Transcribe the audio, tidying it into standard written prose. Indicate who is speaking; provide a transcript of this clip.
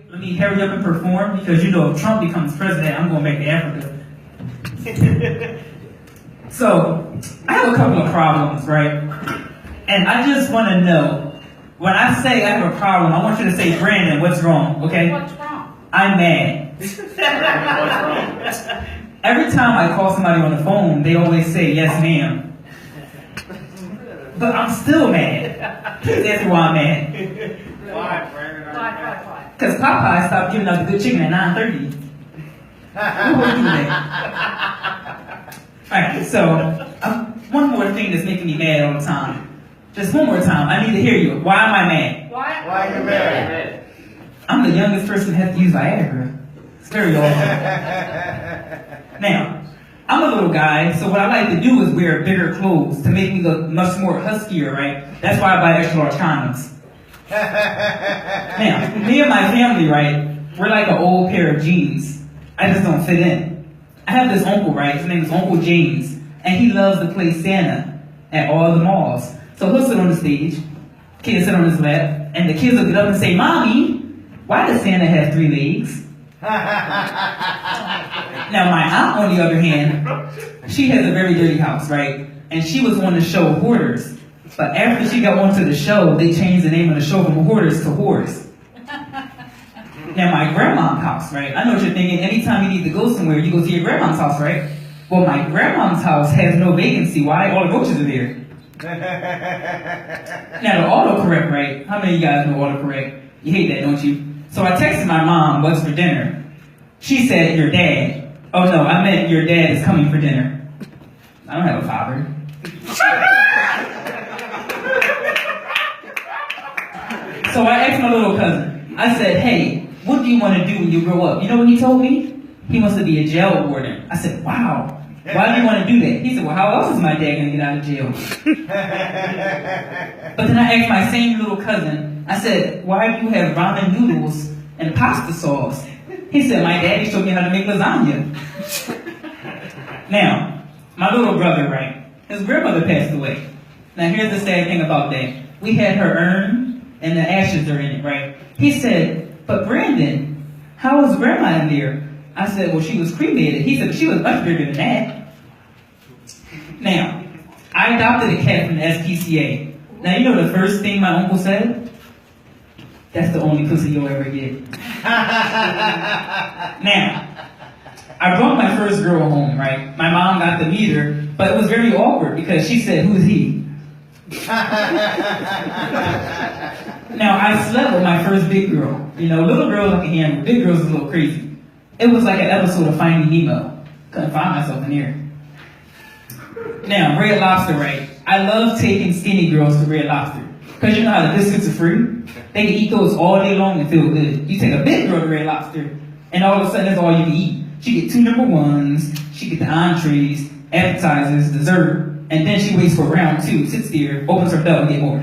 Speaker 1: Let me hurry up and perform because you know if Trump becomes president, I'm going back to Africa. So, I have a couple of problems, right? And I just want to know, when I say I have a problem, I want you to say, Brandon, what's wrong, okay?
Speaker 2: What's wrong?
Speaker 1: I'm mad.
Speaker 3: What's wrong?
Speaker 1: Every time I call somebody on the phone, they always say, yes, ma'am. But I'm still mad. Please ask me why I'm mad.
Speaker 3: Why, Brandon?
Speaker 2: Why?
Speaker 1: Because Popeye stopped giving out the good chicken at 9:30. Who would do that? Alright, so one more thing that's making me mad all the time. Just one more time. I need to hear you. Why am I mad?
Speaker 2: Why
Speaker 3: Why you mad?
Speaker 1: I'm the youngest person to have to use Viagra. It's very awful. Now, I'm a little guy, so what I like to do is wear bigger clothes to make me look much more huskier, right? That's why I buy extra large condoms. Now, me and my family, right, we're like an old pair of jeans. I just don't fit in. I have this uncle, right, his name is Uncle James, and he loves to play Santa at all the malls. So he'll sit on the stage, kids sit on his lap, and the kids will get up and say, Mommy, why does Santa have 3 legs? Now, my aunt, on the other hand, she has a very dirty house, right? And she was on the show Hoarders. But after she got onto the show, they changed the name of the show from Hoarders to Whores. Now, my grandma's house, right? I know what you're thinking. Anytime you need to go somewhere, you go to your grandma's house, right? Well, my grandma's house has no vacancy. Why? All the roaches are there. Now, the autocorrect, right? How many of you guys know autocorrect? You hate that, don't you? So I texted my mom, what's for dinner? She said, your dad. Oh no, I meant your dad is coming for dinner. I don't have a father. So I asked my little cousin, I said, hey, what do you want to do when you grow up? You know what he told me? He wants to be a jail warden. I said, wow, why do you want to do that? He said, well, how else is my dad going to get out of jail? But then I asked my same little cousin, I said, why do you have ramen noodles and pasta sauce? He said, my daddy showed me how to make lasagna. Now, my little brother, right, his grandmother passed away. Now here's the sad thing about that. We had her urn, and the ashes are in it, right? He said, but Brandon, how was grandma in there? I said, well, she was cremated. He said, she was much bigger than that. Now, I adopted a cat from the SPCA. Now, you know the first thing my uncle said? That's the only pussy you'll ever get. Now, I brought my first girl home, right? My mom got to meet her, but it was very awkward because she said, who's he? Now, I slept with my first big girl. You know, little girls I can handle, big girls are a little crazy. It was like an episode of Finding Nemo. Couldn't find myself in here. Now, Red Lobster, right? I love taking skinny girls to Red Lobster. Because you know how the biscuits are free? They can eat those all day long and feel good. You take a big girl to Red Lobster, and all of a sudden that's all you can eat. She get 2 number 1s, she get the entrees, appetizers, dessert, and then she waits for round 2, sits there, opens her belt, and get more.